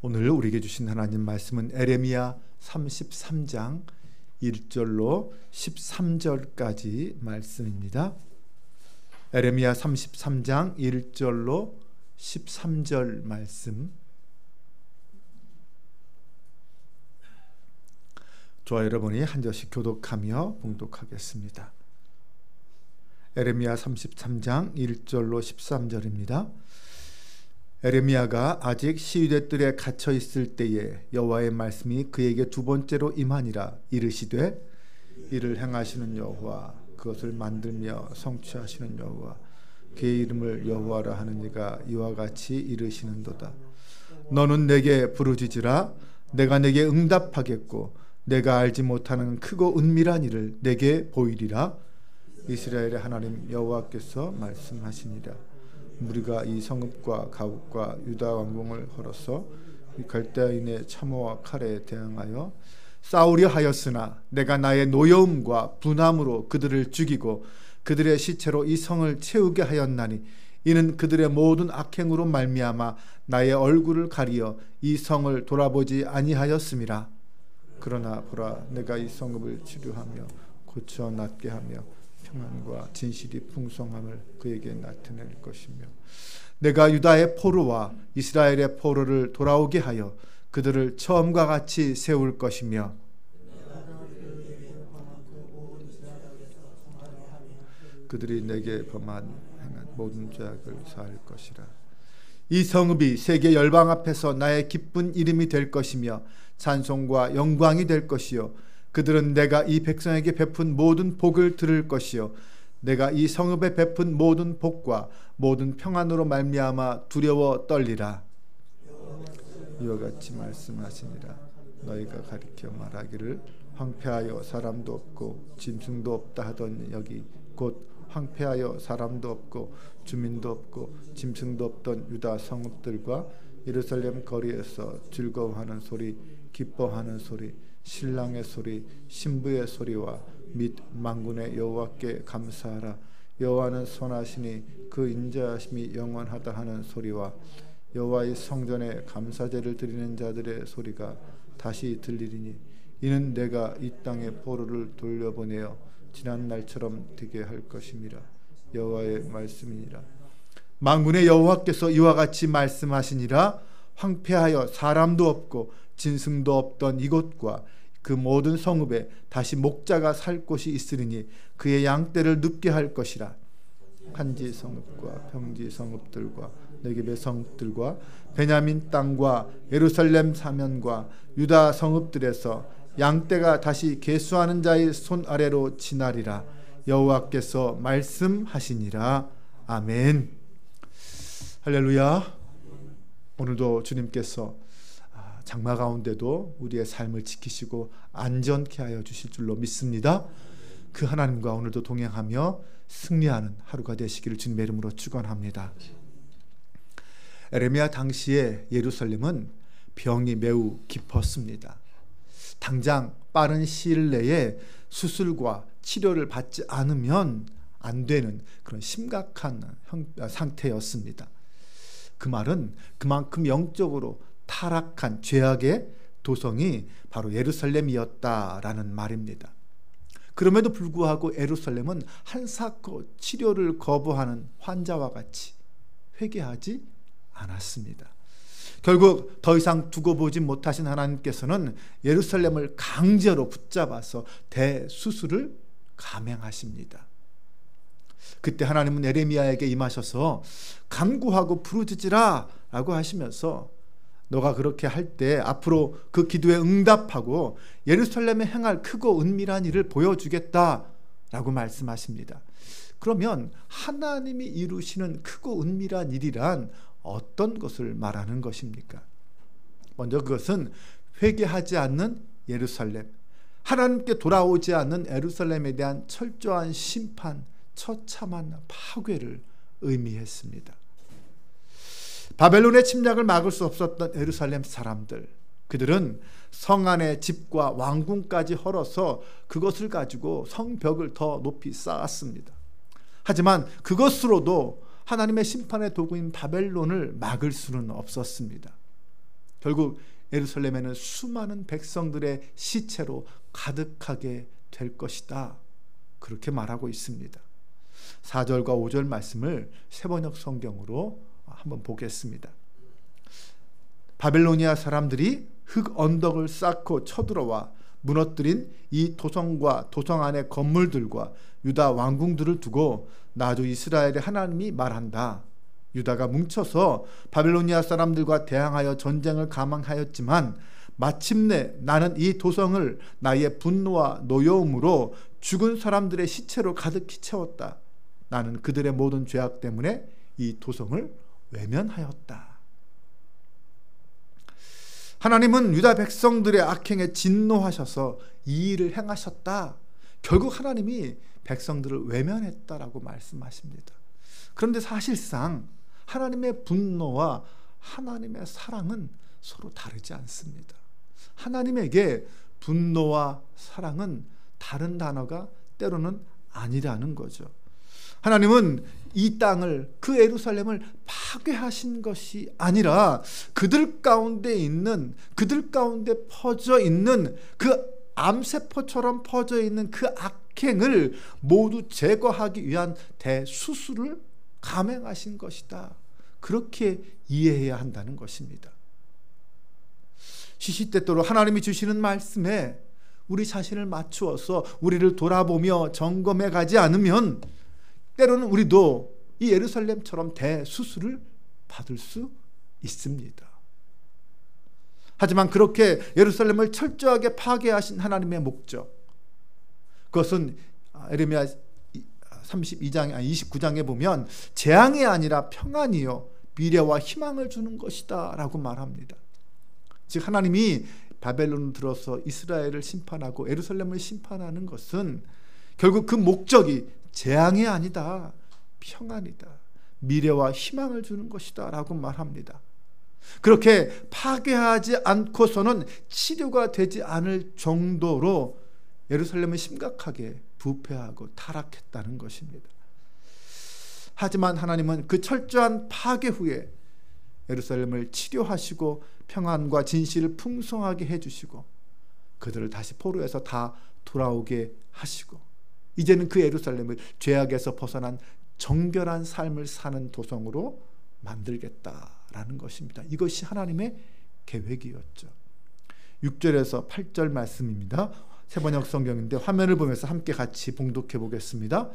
오늘 우리에게 주신 하나님 말씀은 에레미야 33장 1절로 13절까지 말씀입니다. 에레미야 33장 1절로 13절 말씀. 저와 여러분이 한 절씩 교독하며 봉독하겠습니다. 에레미야 33장 1절로 13절입니다. 에레미야가 아직 시위대 뜰에 갇혀 있을 때에 여호와의 말씀이 그에게 두 번째로 임하니라. 이르시되 이를 행하시는 여호와, 그것을 만들며 성취하시는 여호와, 그의 이름을 여호와라 하는 이가 이와 같이 이르시는도다. 너는 내게 부르짖으라. 내가 내게 응답하겠고 내가 알지 못하는 크고 은밀한 일을 내게 보이리라. 이스라엘의 하나님 여호와께서 말씀하시니라. 우리가 이 성읍과 가옥과 유다 왕궁을 헐어서 이 갈대아인의 참호와 칼에 대항하여 싸우려 하였으나 내가 나의 노여움과 분함으로 그들을 죽이고 그들의 시체로 이 성을 채우게 하였나니 이는 그들의 모든 악행으로 말미암아 나의 얼굴을 가리어 이 성을 돌아보지 아니하였음이라. 그러나 보라, 내가 이 성읍을 치료하며 고쳐 낫게 하며 평안과 진실이 풍성함을 그에게 나타낼 것이며 내가 유다의 포로와 이스라엘의 포로를 돌아오게 하여 그들을 처음과 같이 세울 것이며 그들이 내게 범한 모든 죄악을 사할 것이라. 이 성읍이 세계 열방 앞에서 나의 기쁜 이름이 될 것이며 찬송과 영광이 될 것이요 그들은 내가 이 백성에게 베푼 모든 복을 들을 것이요 내가 이 성읍에 베푼 모든 복과 모든 평안으로 말미암아 두려워 떨리라. 이와 같이 말씀하시니라. 너희가 가리켜 말하기를 황폐하여 사람도 없고 짐승도 없다 하던 여기 곧 황폐하여 사람도 없고 주민도 없고 짐승도 없던 유다 성읍들과 예루살렘 거리에서 즐거워하는 소리, 기뻐하는 소리, 신랑의 소리, 신부의 소리와 및 만군의 여호와께 감사하라. 여호와는 선하시니 그 인자하심이 영원하다 하는 소리와 여호와의 성전에 감사제를 드리는 자들의 소리가 다시 들리리니 이는 내가 이 땅의 포로를 돌려보내어 지난 날처럼 되게 할 것임이라. 여호와의 말씀이니라. 만군의 여호와께서 이와 같이 말씀하시니라. 황폐하여 사람도 없고 짐승도 없던 이곳과 그 모든 성읍에 다시 목자가 살 곳이 있으리니 그의 양떼를 눕게 할 것이라. 한지 성읍과 평지 성읍들과 네겝의 성읍들과 베냐민 땅과 예루살렘 사면과 유다 성읍들에서 양떼가 다시 계수하는 자의 손 아래로 지나리라. 여호와께서 말씀하시니라. 아멘. 할렐루야. 오늘도 주님께서 장마 가운데도 우리의 삶을 지키시고 안전케 하여 주실 줄로 믿습니다. 그 하나님과 오늘도 동행하며 승리하는 하루가 되시기를 주님의 이름으로 축원합니다. 에레미야 당시에 예루살렘은 병이 매우 깊었습니다. 당장 빠른 시일 내에 수술과 치료를 받지 않으면 안 되는 그런 심각한 상태였습니다. 그 말은 그만큼 영적으로 타락한 죄악의 도성이 바로 예루살렘이었다라는 말입니다. 그럼에도 불구하고 예루살렘은 한사코 치료를 거부하는 환자와 같이 회개하지 않았습니다. 결국 더 이상 두고 보지 못하신 하나님께서는 예루살렘을 강제로 붙잡아서 대수술을 감행하십니다. 그때 하나님은 에레미야에게 임하셔서 간구하고 부르짖으라 라고 하시면서 너가 그렇게 할 때 앞으로 그 기도에 응답하고 예루살렘에 행할 크고 은밀한 일을 보여주겠다 라고 말씀하십니다. 그러면 하나님이 이루시는 크고 은밀한 일이란 어떤 것을 말하는 것입니까? 먼저 그것은 회개하지 않는 예루살렘, 하나님께 돌아오지 않는 예루살렘에 대한 철저한 심판, 처참한 파괴를 의미했습니다. 바벨론의 침략을 막을 수 없었던 예루살렘 사람들, 그들은 성 안의 집과 왕궁까지 헐어서 그것을 가지고 성벽을 더 높이 쌓았습니다. 하지만 그것으로도 하나님의 심판의 도구인 바벨론을 막을 수는 없었습니다. 결국 예루살렘에는 수많은 백성들의 시체로 가득하게 될 것이다. 그렇게 말하고 있습니다. 4절과 5절 말씀을 세번역 성경으로 한번 보겠습니다. 바벨로니아 사람들이 흙 언덕을 쌓고 쳐들어와 무너뜨린 이 도성과 도성 안의 건물들과 유다 왕궁들을 두고 나도 이스라엘의 하나님이 말한다. 유다가 뭉쳐서 바벨로니아 사람들과 대항하여 전쟁을 감행하였지만 마침내 나는 이 도성을 나의 분노와 노여움으로 죽은 사람들의 시체로 가득히 채웠다. 나는 그들의 모든 죄악 때문에 이 도성을 외면하였다. 하나님은 유다 백성들의 악행에 진노하셔서 이 일을 행하셨다. 결국 하나님이 백성들을 외면했다라고 말씀하십니다. 그런데 사실상 하나님의 분노와 하나님의 사랑은 서로 다르지 않습니다. 하나님에게 분노와 사랑은 다른 단어가 때로는 아니라는 거죠. 하나님은 이 땅을, 그 예루살렘을 파괴하신 것이 아니라 그들 가운데 퍼져 있는 그 암세포처럼 퍼져 있는 그 악행을 모두 제거하기 위한 대수술을 감행하신 것이다. 그렇게 이해해야 한다는 것입니다. 시시때때로 하나님이 주시는 말씀에 우리 자신을 맞추어서 우리를 돌아보며 점검해 가지 않으면 때로는 우리도 이 예루살렘처럼 대수술을 받을 수 있습니다. 하지만 그렇게 예루살렘을 철저하게 파괴하신 하나님의 목적, 그것은 에레미야 29장에 보면 재앙이 아니라 평안이요 미래와 희망을 주는 것이다 라고 말합니다. 즉 하나님이 바벨론을 들어서 이스라엘을 심판하고 예루살렘을 심판하는 것은 결국 그 목적이 재앙이 아니다, 평안이다, 미래와 희망을 주는 것이다 라고 말합니다. 그렇게 파괴하지 않고서는 치료가 되지 않을 정도로 예루살렘은 심각하게 부패하고 타락했다는 것입니다. 하지만 하나님은 그 철저한 파괴 후에 예루살렘을 치료하시고 평안과 진실을 풍성하게 해주시고 그들을 다시 포로에서 다 돌아오게 하시고 이제는 그 예루살렘을 죄악에서 벗어난 정결한 삶을 사는 도성으로 만들겠다라는 것입니다. 이것이 하나님의 계획이었죠. 6절에서 8절 말씀입니다. 세번역 성경인데 화면을 보면서 함께 같이 봉독해 보겠습니다.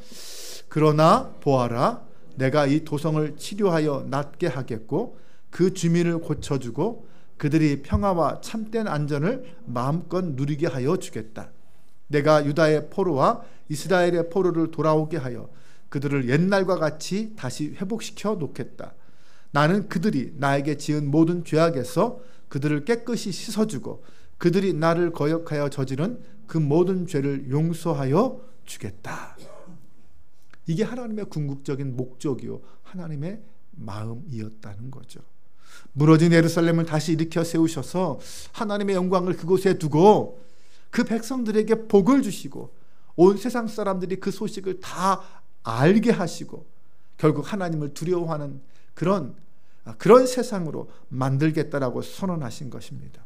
그러나 보아라, 내가 이 도성을 치료하여 낫게 하겠고 그 주민을 고쳐주고 그들이 평화와 참된 안전을 마음껏 누리게 하여 주겠다. 내가 유다의 포로와 이스라엘의 포로를 돌아오게 하여 그들을 옛날과 같이 다시 회복시켜 놓겠다. 나는 그들이 나에게 지은 모든 죄악에서 그들을 깨끗이 씻어주고 그들이 나를 거역하여 저지른 그 모든 죄를 용서하여 주겠다. 이게 하나님의 궁극적인 목적이요 하나님의 마음이었다는 거죠. 무너진 예루살렘을 다시 일으켜 세우셔서 하나님의 영광을 그곳에 두고 그 백성들에게 복을 주시고 온 세상 사람들이 그 소식을 다 알게 하시고 결국 하나님을 두려워하는 그런 세상으로 만들겠다라고 선언하신 것입니다.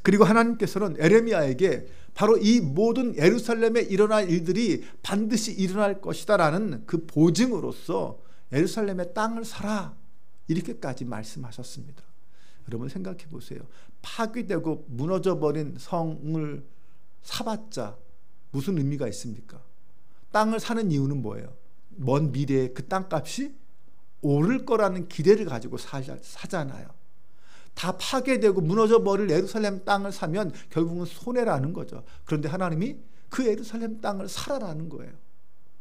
그리고 하나님께서는 에레미야에게 바로 이 모든 예루살렘에 일어날 일들이 반드시 일어날 것이다라는 그 보증으로서 예루살렘의 땅을 사라 이렇게까지 말씀하셨습니다. 여러분 생각해 보세요. 파괴되고 무너져버린 성을 사봤자 무슨 의미가 있습니까? 땅을 사는 이유는 뭐예요? 먼 미래에 그 땅값이 오를 거라는 기대를 가지고 사잖아요. 다 파괴되고 무너져버릴 예루살렘 땅을 사면 결국은 손해라는 거죠. 그런데 하나님이 그 예루살렘 땅을 사라라는 거예요.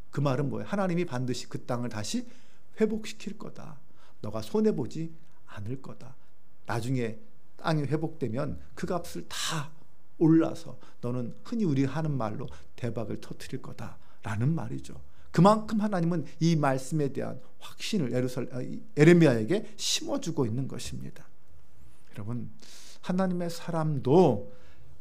그 말은 뭐예요? 하나님이 반드시 그 땅을 다시 회복시킬 거다. 너가 손해보지 않을 거다. 나중에 땅이 회복되면 그 값을 다 올라서 너는 흔히 우리가 하는 말로 대박을 터뜨릴 거다라는 말이죠. 그만큼 하나님은 이 말씀에 대한 확신을 에레미야에게 심어주고 있는 것입니다. 여러분, 하나님의 사람도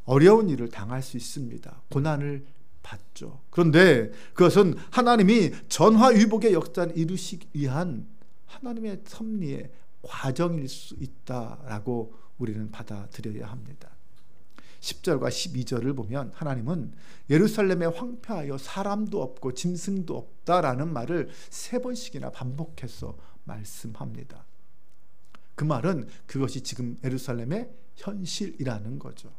어려운 일을 당할 수 있습니다. 고난을 받죠. 그런데 그것은 하나님이 전화위복의 역사를 이루시기 위한 하나님의 섭리의 과정일 수 있다라고 우리는 받아들여야 합니다. 10절과 12절을 보면 하나님은 예루살렘에 황폐하여 사람도 없고 짐승도 없다라는 말을 3번씩이나 반복해서 말씀합니다. 그 말은 그것이 지금 예루살렘의 현실이라는 거죠.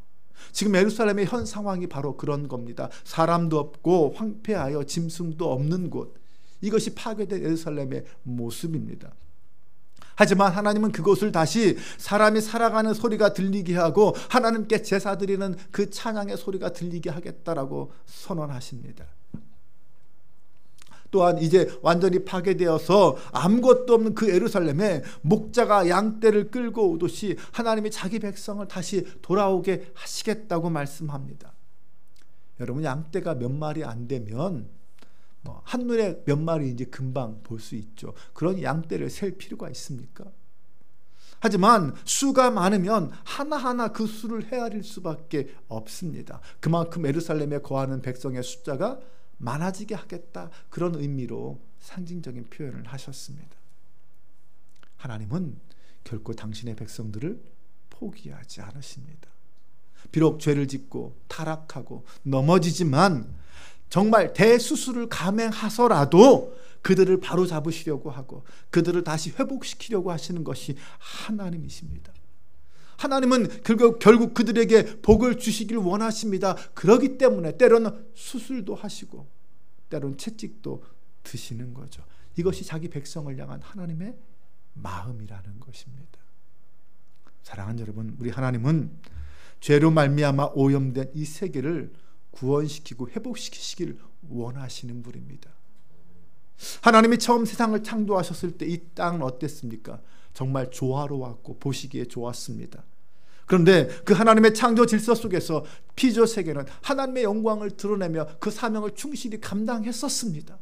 지금 예루살렘의 현 상황이 바로 그런 겁니다. 사람도 없고 황폐하여 짐승도 없는 곳, 이것이 파괴된 예루살렘의 모습입니다. 하지만 하나님은 그곳을 다시 사람이 살아가는 소리가 들리게 하고 하나님께 제사 드리는 그 찬양의 소리가 들리게 하겠다라고 선언하십니다. 또한 이제 완전히 파괴되어서 아무것도 없는 그 예루살렘에 목자가 양떼를 끌고 오듯이 하나님이 자기 백성을 다시 돌아오게 하시겠다고 말씀합니다. 여러분, 양떼가 몇 마리 안 되면 한눈에 몇 마리인지 금방 볼 수 있죠. 그런 양떼를 셀 필요가 있습니까? 하지만 수가 많으면 하나하나 그 수를 헤아릴 수밖에 없습니다. 그만큼 예루살렘에 거하는 백성의 숫자가 많아지게 하겠다, 그런 의미로 상징적인 표현을 하셨습니다. 하나님은 결코 당신의 백성들을 포기하지 않으십니다. 비록 죄를 짓고 타락하고 넘어지지만 정말 대수술을 감행하서라도 그들을 바로잡으시려고 하고 그들을 다시 회복시키려고 하시는 것이 하나님이십니다. 하나님은 결국 그들에게 복을 주시길 원하십니다. 그렇기 때문에 때로는 수술도 하시고 때로는 채찍도 드시는 거죠. 이것이 자기 백성을 향한 하나님의 마음이라는 것입니다. 사랑하는 여러분, 우리 하나님은 죄로 말미암아 오염된 이 세계를 구원시키고 회복시키시기를 원하시는 분입니다. 하나님이 처음 세상을 창조하셨을 때 이 땅은 어땠습니까? 정말 조화로웠고 보시기에 좋았습니다. 그런데 그 하나님의 창조 질서 속에서 피조 세계는 하나님의 영광을 드러내며 그 사명을 충실히 감당했었습니다.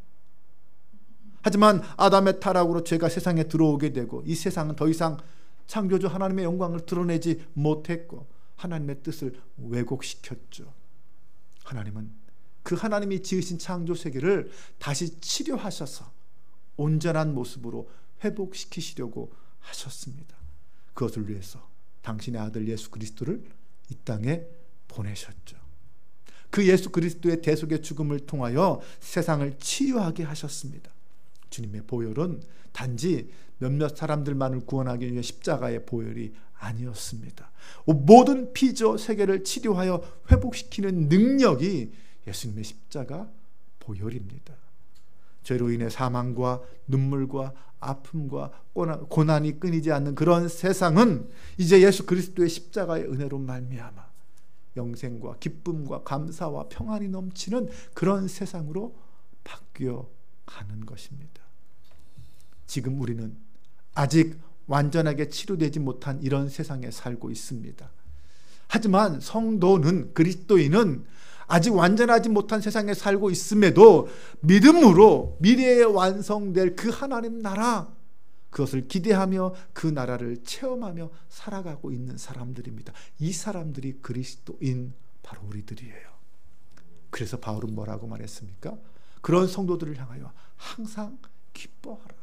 하지만 아담의 타락으로 죄가 세상에 들어오게 되고 이 세상은 더 이상 창조주 하나님의 영광을 드러내지 못했고 하나님의 뜻을 왜곡시켰죠. 하나님은 그 하나님이 지으신 창조 세계를 다시 치료하셔서 온전한 모습으로 회복시키시려고 하셨습니다. 그것을 위해서 당신의 아들 예수 그리스도를 이 땅에 보내셨죠. 그 예수 그리스도의 대속의 죽음을 통하여 세상을 치유하게 하셨습니다. 주님의 보혈은 단지 몇몇 사람들만을 구원하기 위해 십자가의 보혈이 아니었습니다. 모든 피조 세계를 치료하여 회복시키는 능력이 예수님의 십자가 보혈입니다. 죄로 인해 사망과 눈물과 아픔과 고난이 끊이지 않는 그런 세상은 이제 예수 그리스도의 십자가의 은혜로 말미암아 영생과 기쁨과 감사와 평안이 넘치는 그런 세상으로 바뀌어 가는 것입니다. 지금 우리는 아직 완전하게 치료되지 못한 이런 세상에 살고 있습니다. 하지만 성도는, 그리스도인은 아직 완전하지 못한 세상에 살고 있음에도 믿음으로 미래에 완성될 그 하나님 나라, 그것을 기대하며 그 나라를 체험하며 살아가고 있는 사람들입니다. 이 사람들이 그리스도인 바로 우리들이에요. 그래서 바울은 뭐라고 말했습니까? 그런 성도들을 향하여 항상 기뻐하라,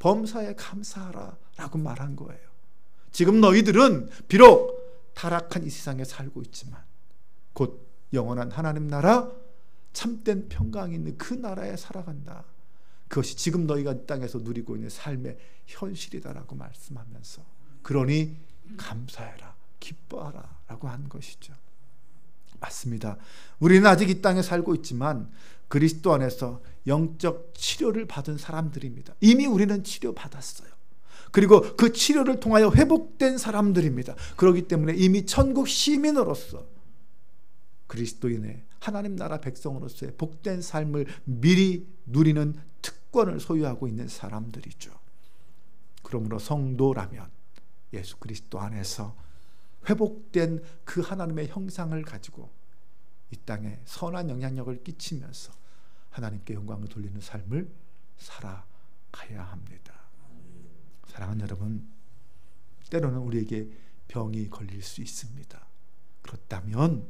범사에 감사하라 라고 말한 거예요. 지금 너희들은 비록 타락한 이 세상에 살고 있지만 곧 영원한 하나님 나라, 참된 평강이 있는 그 나라에 살아간다. 그것이 지금 너희가 이 땅에서 누리고 있는 삶의 현실이다라고 말씀하면서 그러니 감사해라, 기뻐하라 라고 한 것이죠. 맞습니다. 우리는 아직 이 땅에 살고 있지만 그리스도 안에서 영적 치료를 받은 사람들입니다. 이미 우리는 치료받았어요. 그리고 그 치료를 통하여 회복된 사람들입니다. 그렇기 때문에 이미 천국 시민으로서 그리스도인의 하나님 나라 백성으로서의 복된 삶을 미리 누리는 특권을 소유하고 있는 사람들이죠. 그러므로 성도라면 예수 그리스도 안에서 회복된 그 하나님의 형상을 가지고 이 땅에 선한 영향력을 끼치면서 하나님께 영광을 돌리는 삶을 살아가야 합니다. 사랑하는 여러분, 때로는 우리에게 병이 걸릴 수 있습니다. 그렇다면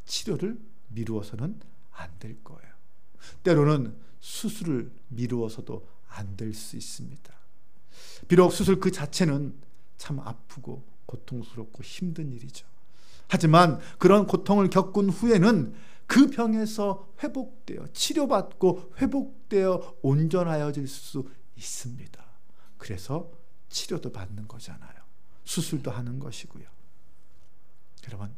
치료를 미루어서는 안 될 거예요. 때로는 수술을 미루어서도 안 될 수 있습니다. 비록 수술 그 자체는 참 아프고 고통스럽고 힘든 일이죠. 하지만 그런 고통을 겪은 후에는 그 병에서 회복되어 치료받고 회복되어 온전하여질 수 있습니다. 그래서 치료도 받는 거잖아요. 수술도 하는 것이고요. 여러분,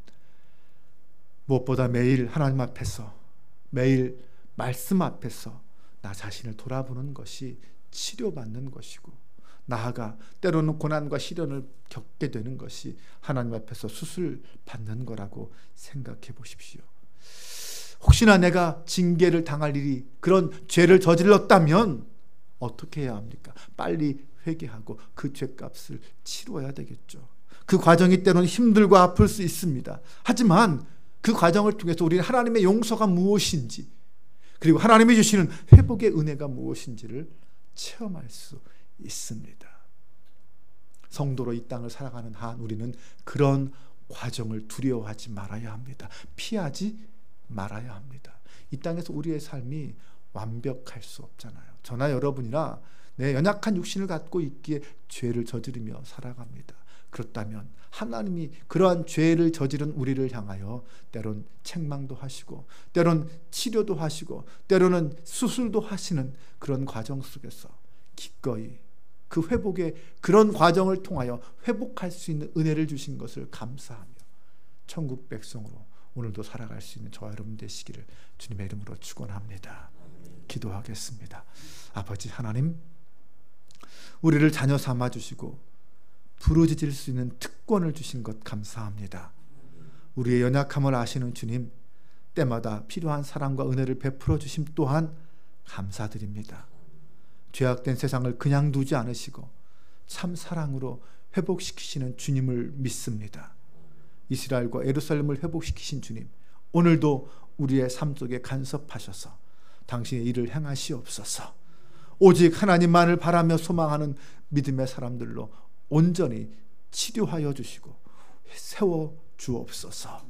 무엇보다 매일 하나님 앞에서, 매일 말씀 앞에서 나 자신을 돌아보는 것이 치료받는 것이고, 나아가 때로는 고난과 시련을 겪게 되는 것이 하나님 앞에서 수술받는 거라고 생각해 보십시오. 혹시나 내가 징계를 당할 일이, 그런 죄를 저질렀다면 어떻게 해야 합니까? 빨리 회개하고 그 죄값을 치러야 되겠죠. 그 과정이 때로는 힘들고 아플 수 있습니다. 하지만 그 과정을 통해서 우리는 하나님의 용서가 무엇인지, 그리고 하나님이 주시는 회복의 은혜가 무엇인지를 체험할 수 있습니다. 성도로 이 땅을 살아가는 한 우리는 그런 과정을 두려워하지 말아야 합니다. 피하지 말아야 합니다. 이 땅에서 우리의 삶이 완벽할 수 없잖아요. 저나 여러분이나 내 연약한 육신을 갖고 있기에 죄를 저지르며 살아갑니다. 그렇다면 하나님이 그러한 죄를 저지른 우리를 향하여 때론 책망도 하시고, 때론 치료도 하시고, 때로는 수술도 하시는 그런 과정 속에서 기꺼이 그 회복의 그런 과정을 통하여 회복할 수 있는 은혜를 주신 것을 감사하며 천국 백성으로 오늘도 살아갈 수 있는 저와 여러분 되시기를 주님의 이름으로 축원합니다. 기도하겠습니다. 아버지 하나님, 우리를 자녀 삼아 주시고 부르짖을 수 있는 특권을 주신 것 감사합니다. 우리의 연약함을 아시는 주님, 때마다 필요한 사랑과 은혜를 베풀어 주심 또한 감사드립니다. 죄악된 세상을 그냥 두지 않으시고 참 사랑으로 회복시키시는 주님을 믿습니다. 이스라엘과 예루살렘을 회복시키신 주님, 오늘도 우리의 삶 속에 간섭하셔서 당신의 일을 행하시옵소서. 오직 하나님만을 바라며 소망하는 믿음의 사람들로 온전히 치료하여 주시고 세워 주옵소서.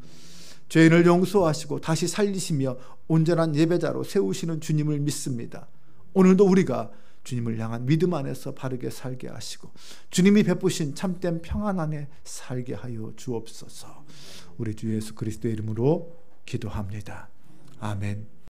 죄인을 용서하시고 다시 살리시며 온전한 예배자로 세우시는 주님을 믿습니다. 오늘도 우리가 주님을 향한 믿음 안에서 바르게 살게 하시고 주님이 베푸신 참된 평안 안에 살게 하여 주옵소서. 우리 주 예수 그리스도의 이름으로 기도합니다. 아멘.